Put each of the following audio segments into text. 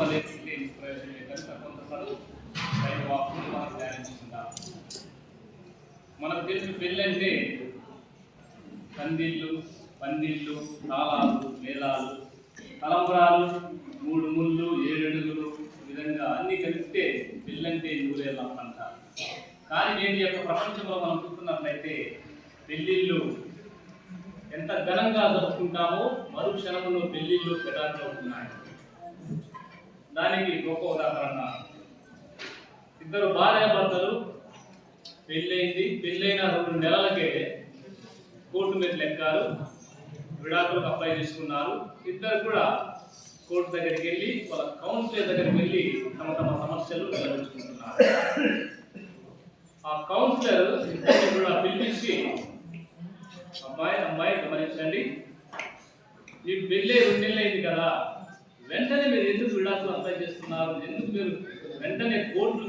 లేని ప్రయోజనం కనుక కొంతసార్లు వాక్కులు మనం ధ్యానించుకుంటాం. మనకు తెలిసిన పెళ్ళి అంటే కందిళ్ళు, పందిళ్ళు, తాళాలు, మేళాలు, తలంబ్రాలు, 3 ముళ్ళు, 7 అడుగులు, ఈ విధంగా అన్ని కలిపితే పెళ్ళంటే నూరేళ్ళ అంటారు. కానీ నేటి యొక్క ప్రపంచంలో మనం చూస్తున్నట్లయితే పెళ్ళిళ్ళు ఎంత ఘనంగా జరుపుకుంటామో మరుక్షణంలో పెళ్ళిళ్ళు పెటాకులవుతున్నాయి. దానికి గొప్ప ఉదాహరణ, 2 భార్యాభర్తలు పెళ్ళైన 2 నెలలకే కోర్టు మీద లెక్కారు, విడాకులకు అప్లై చేసుకున్నారు. ఇద్దరు కూడా కోర్టు దగ్గరికి వెళ్ళి వాళ్ళ కౌన్సిలర్ దగ్గరికి వెళ్ళి తమ సమస్యలు నిర్వహించుకుంటున్నారు. ఆ కౌన్సిలర్ ఇద్దరిని కూడా పిలిపించి, అమ్మాయి గమనించండి, మీకు పెళ్ళే 2 నెలలు అయింది కదా, వెంటనే మీరు ఎందుకు విడాకులు అప్లై చేస్తున్నారు, ఎందుకు మీరు వెంటనే కోర్టు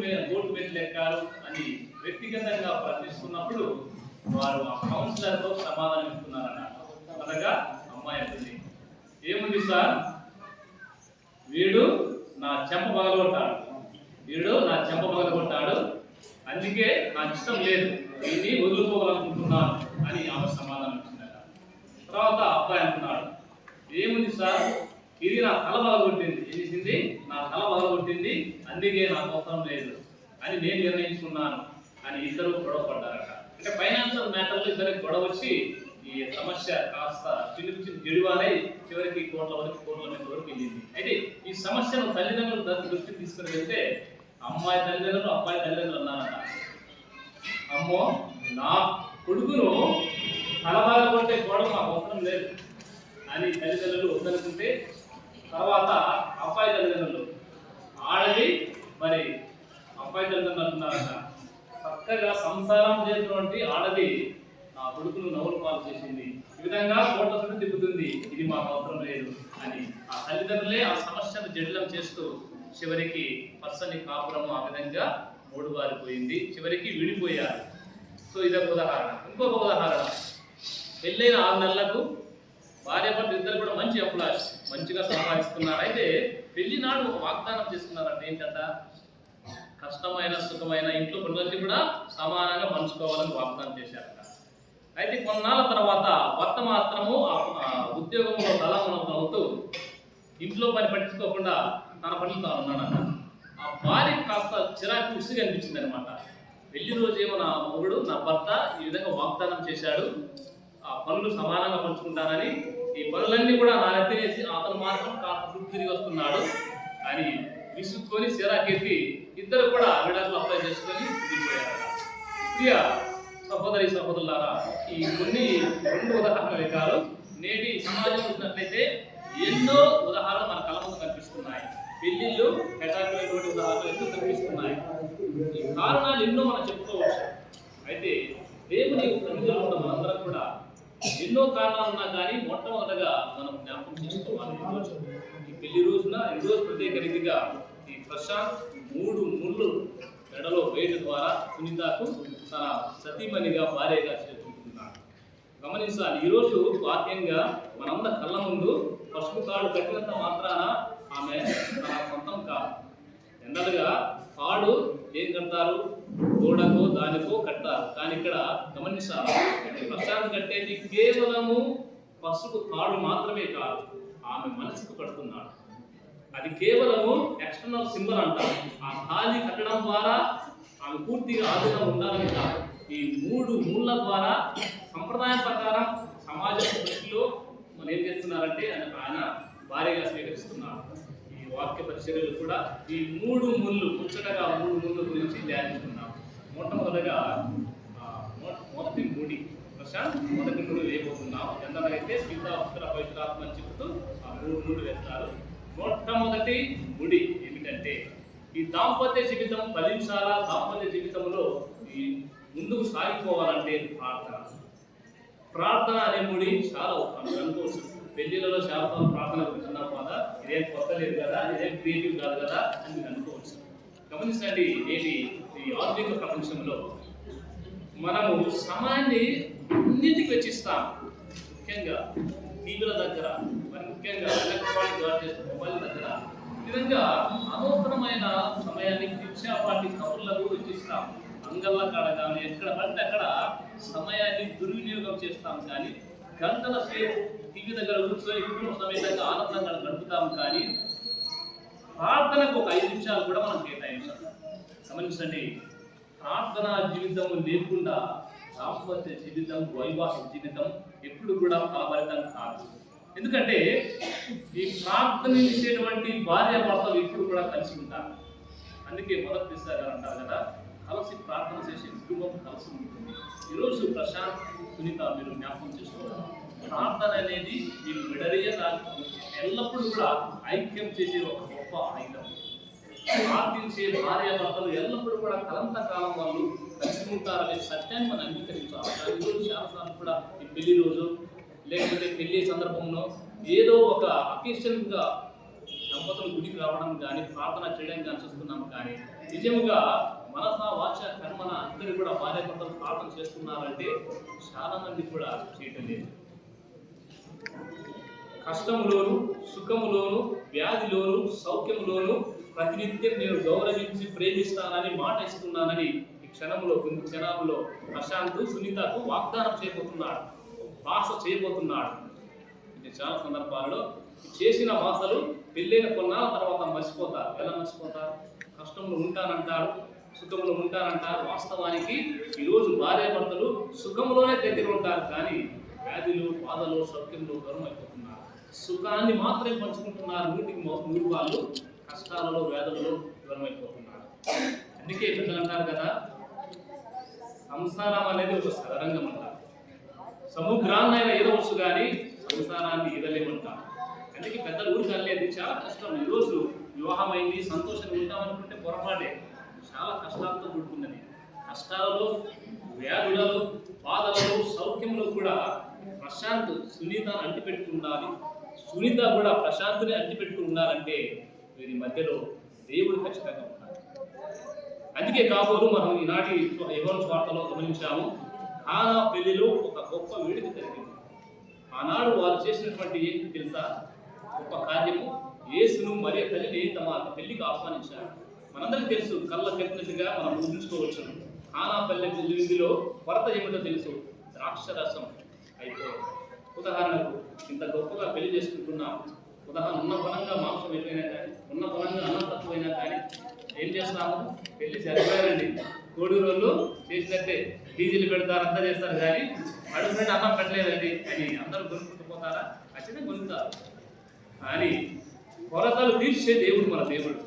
మీద లెక్కారు అని వ్యక్తిగతంగా ప్రశ్నిస్తున్నప్పుడు వారు ఆ కౌన్సిలర్తో సమాధానం ఇస్తున్నారన్న. అనగా అమ్మాయి అంటుంది, ఏముంది సార్, వీడు నా చెంప పగలగొట్టాడు, అందుకే నాకు ఇష్టం లేదు, దీన్ని వదులుకోవాలనుకుంటున్నాను అని ఆమె సమాధానం ఇచ్చిందట. తర్వాత అబ్బాయి అంటున్నాడు, ఏముంది సార్, ఇది నా తల పగలగొట్టింది, నా తల పగలగొట్టింది, అందుకే నాకు అవసరం లేదు అని నేను నిర్ణయించుకున్నాను అని ఇద్దరు గొడవ పడ్డారట. అంటే ఫైనాన్షియల్ మ్యాటర్లో ఇద్దరికి గొడవ వచ్చి ఈ సమస్య కాస్త చిన్న జడివారై చివరికి కోట్ల మీద వరకు వెళ్ళింది. అయితే ఈ సమస్యను తల్లిదండ్రులు దృష్టికి తీసుకుని వెళ్తే అమ్మాయి తల్లిదండ్రులు, అబ్బాయి తల్లిదండ్రులు అన్నారట, అమ్మో నా కొడుకును తలబాగా కొట్టే గొడవ మాకు అవసరం లేదు అని తల్లిదండ్రులు వద్దనుకుంటే, తర్వాత అబ్బాయి తల్లిదండ్రులు ఆడది మరి అబ్బాయి తల్లిదండ్రులు అంటున్నారట, చక్కగా సంసారం చేసినటువంటి ఆడది నా కొడుకును నవ్వులు పాలు చేసింది, ఈ విధంగా కోట్ల చుట్టూ తిప్పుతుంది, ఇది మాకు అవసరం లేదు అని ఆ తల్లిదండ్రులే ఆ సమస్యను జటిలం చేస్తూ చివరికి పర్సని కాపురం ఆ విధంగా మూడువారిపోయింది, చివరికి విడిపోయారు. సో ఇదొక ఉదాహరణ. ఇంకొక ఉదాహరణ, పెళ్ళైన 6 నెలలకు భార్యాభర్తలు ఇద్దరు కూడా మంచి ఎంప్లాయీస్, మంచిగా సంపాదిస్తున్నారు. అయితే పెళ్లి నాడు ఒక వాగ్దానం చేసుకున్నారంటే ఏంటంట, కష్టమైన సుఖమైన ఇంట్లో పనులన్నీ కూడా సమానంగా పంచుకోవాలని వాగ్దానం చేశారట. అయితే కొన్నాళ్ళ తర్వాత భర్త మాత్రము ఉద్యోగంలో తలమునవుతూ ఇంట్లో పని పట్టించుకోకుండా తన పనులు తాను ఉన్నాడట. ఆ భార్యకి కాస్త చిరాకు ఉసిగా అనిపించింది అనమాట. పెళ్లి రోజేమో నా మొగుడు, నా భర్త ఈ విధంగా వాగ్దానం చేశాడు, ఆ పనులు సమానంగా పంచుకుంటానని, ఈ పనులన్నీ కూడా నా నెత్తినేసి అతను మాత్రం కాస్త చుట్టూ తిరిగి వస్తున్నాడు అని విసుక్కొని చిరాకెత్తి ఇద్దరు కూడా విడాకులు అప్లై చేసుకొని దిగిపోయారట. ప్రియ సహోదరులారా, ఈ కొన్ని 2 ఉదాహరణలే కాదు, నేటి సమాజం చూసినట్లయితే ఎన్నో ఉదాహరణలు మన కళ్ళ ముందు కనిపిస్తున్నాయి. పెళ్లిళ్ళు హెటాకులైనటువంటి ఉదాహరణలు ఎన్నో కనిపిస్తున్నాయి. ఈ కారణాలు ఎన్నో మనం చెప్పుకోవచ్చు. అయితే దేవుని సన్నిధిలో ఉన్న మనందరం కూడా ఎన్నో కారణాలు ఉన్నా కానీ మొట్టమొదటగా మనం జ్ఞాపకం చేసుకోవాలి. ఈ పెళ్లి రోజున ఈరోజు ప్రత్యేక రీతిగా ఈ ప్రశాంత్ 3 ముళ్ళు మెడలో వేయడం ద్వారా సునీతకు తన సతీమణిగా భార్యగా చేర్చుకుంటున్నాడు. గమనించాలి, ఈరోజు వాక్యంగా మనందరి కళ్ళ ముందు పసుపు తాడు కట్టినంత మాత్రాన ఆమె తన సొంతం కాదు. జనరల్గా తాడు ఏం కడతారు, గోడకో దానికో కట్టారు. కానీ ఇక్కడ గమనించాలి, ప్రశాంత్ కట్టేది కేవలము పసుపు తాడు మాత్రమే కాదు, ఆమె మనసుకు కడుతున్నాడు. అది కేవలము ఎక్స్టర్నల్ సింబల్ అంటారు. ఆ తాళి కట్టడం ద్వారా ఆమె పూర్తిగా ఆధీనం ఉండాలని కాదు, ఈ 3 ముళ్ళ ద్వారా సంప్రదాయం ప్రకారం సమాజ దృష్టిలో మనం ఏం చేస్తున్నారంటే ఆయన భార్యగా స్వీకరిస్తున్నారు. ఈ వాక్య పరిచర్యలు కూడా ఈ 3 ముళ్ళు, ముచ్చటగా 3 ముళ్ళ గురించి ధ్యానిస్తున్నాం. మొట్టమొదటిగా మొదటి ముడి, ప్రశాంత్ మొదటి ముడి వేయబోతున్నాం. ఎందరైతే సీతాపుత్ర పవిత్రాత్మ అని చెబుతూ ఆ 3 ముళ్ళు వేస్తారు. మొట్టమొదటి ముడి ఏమిటంటే, ఈ దాంపత్య జీవితం ఫలించాలా, దాంపత్య జీవితంలో ఈ ముందుకు సాగిపోవాలంటే ప్రార్థన అనే ముడి చాలా అనుకోవచ్చు. పెళ్లిళ్ళలో చాలా ప్రార్థన కూర్చున్నాం కదా, ఇదేం కొత్త లేదు కదా, ఇదేం క్రియేటివ్ కాదు కదా అని మీరు అనుకోవచ్చు. గమనించండి, నేటి ఈ ఆధునిక ప్రపంచంలో మనము సమయాన్ని అన్నింటికి వెచ్చిస్తాం. ముఖ్యంగా టీవీల దగ్గర, మరి ముఖ్యంగా ఎలక్ట్రానిక్ మొబైల్ దగ్గర విధంగా అనవసరమైన సమయాన్ని పిచ్చాపాటి కబుర్లకు వెచ్చిస్తాం. అంగళ్ళ కాడ కానీ ఎక్కడ పడితే అక్కడ సమయాన్ని దుర్వినియోగం చేస్తాం. కానీ గంటల సేపు టీవీ దగ్గర కూర్చొని కుటుంబ సమేతంగా ఆనందంగా గడుపుతాం. కానీ ప్రార్థనకు ఒక 5 నిమిషాలు కూడా మనం కేటాయించాం. గమనించండి, ప్రార్థనా జీవితం లేకుండా దాంపత్య జీవితం, వైవాహిక జీవితం ఎప్పుడు కూడా ఫలభరితం కాదు. ఎందుకంటే ఈ ప్రార్థన చేసేటువంటి భార్య భర్తలు ఎప్పుడు కూడా కలిసి ఉంటారు. అందుకే మొదటి దిశగా అంటారు కదా, కలిసి ప్రార్థన చేసే కుటుంబం కలిసి ఉంటుంది. ఈరోజు ప్రశాంత్, సునీత మీరు జ్ఞాపకం చేసుకోవాలి, ప్రార్థన అనేది మీకు విడదీయ ఎల్లప్పుడూ కూడా ఐక్యం చేసే ఒక గొప్ప ఆయుధం. ప్రార్థించే భార్య భర్తలు ఎల్లప్పుడూ కూడా కలంత కాలం వాళ్ళు కలిసి ఉంటారనే సత్యాన్ని మనం అంగీకరించాలి. ఈరోజు చాలాసార్లు కూడా ఈ పెళ్లి రోజు లేకపోతే పెళ్లి సందర్భంలో ఏదో ఒక అకేషన్గా దంపతులు గుడికి రావడం కానీ ప్రార్థన చేయడం కానీ చూస్తున్నాం. కానీ నిజముగా మనస వాచ కర్మన అందరూ కూడా భార్య భర్తలు ప్రార్థన చేస్తున్నారంటే చాలా మంది కూడా చేయటం లేదు. కష్టములోను, సుఖములోను, వ్యాధిలోను, సౌఖ్యములోను ప్రతినిత్యం నేను గౌరవించి ప్రేమిస్తానని మాట ఇస్తున్నానని ఈ క్షణంలో కొన్ని క్షణాలలో ప్రశాంత్ సునీతకు వాగ్దానం చేయబోతున్నాడు, భాష చేయబోతున్నాడు. ఇది చాలా సందర్భాలలో చేసిన భాషలు పెళ్ళైన కొన్నాళ్ళ తర్వాత మర్చిపోతారు. ఎలా మర్చిపోతారు? కష్టంలో ఉంటానంటారు, సుఖంలో ఉంటారంటారు. వాస్తవానికి ఈరోజు భార్య భర్తలు సుఖంలోనే దగ్గర ఉంటారు. కానీ వ్యాధులు, బాధలు, సౌఖ్యంలో దూరం అయిపోతున్నారు. సుఖాన్ని మాత్రమే పంచుకుంటున్నారు. 100కి 100 వాళ్ళు కష్టాలలో, వ్యాధులలో దూరం అయిపోతున్నారు. అందుకే పెద్దలు అంటారు కదా, సంసారం అనేది ఒక సదరంగం అంటారు. సముద్రాన్నైనా ఈదవచ్చు కానీ సంసారాన్ని ఈదలేమంటారు. అందుకే పెద్దలు ఊరికి వెళ్ళలేదు, చాలా కష్టం. ఈరోజు వివాహమైంది, సంతోషంగా ఉంటామనుకుంటే పొరపాటే. చాలా కష్టాలతో కూడుకున్నది. కష్టాలలో, వ్యాధులలో, బాధలలో, సౌఖ్యంలో కూడా ప్రశాంత్ సునీతను అంటిపెట్టుకుండాలి. సునీత కూడా ప్రశాంత్ని అంటిపెట్టుకుని ఉండాలంటే వీరి మధ్యలో దేవుడు ఖచ్చితంగా ఉంటాడు. అందుకే కాబోలు మనం ఈనాటి యోహాను వార్తలో గమనించాము. కానా పెళ్లిలో ఒక గొప్ప వేడుక జరిగింది. ఆనాడు వారు చేసినటువంటి ఏంటి తెలుసా? గొప్ప కార్యము. యేసును మరియ తల్లిని తమ పెళ్లికి ఆహ్వానించారు. మనందరికీ తెలుసు, కళ్ళ కట్టినట్టుగా మనం ఊహించుకోవచ్చు. కానా పెళ్లిలో కొరత ఏమిటో తెలుసు, ద్రాక్షరసం అయిపోయింది. ఉదాహరణకు ఇంత గొప్పగా పెళ్లి చేసుకుంటున్నాం. ఉదాహరణ ఉన్న పనంగా మాంసం అయిపోయినా కానీ, ఉన్న పనంగా అన్నం తక్కువైనా కానీ ఏం చేస్తాము? పెళ్లి సరిపోయారండి, కోడి రోజులు చేసినట్టే డీజిల్ పెడతారు, అంతా చేస్తారు. కానీ అడుగు అన్నం పెట్టలేదండి అని అందరూ కొనుక్కుంటుపోతారా? ఖచ్చితంగా కొనుక్తారు. కానీ కొరతలు తీర్చే దేవుడు మన దేవుడు.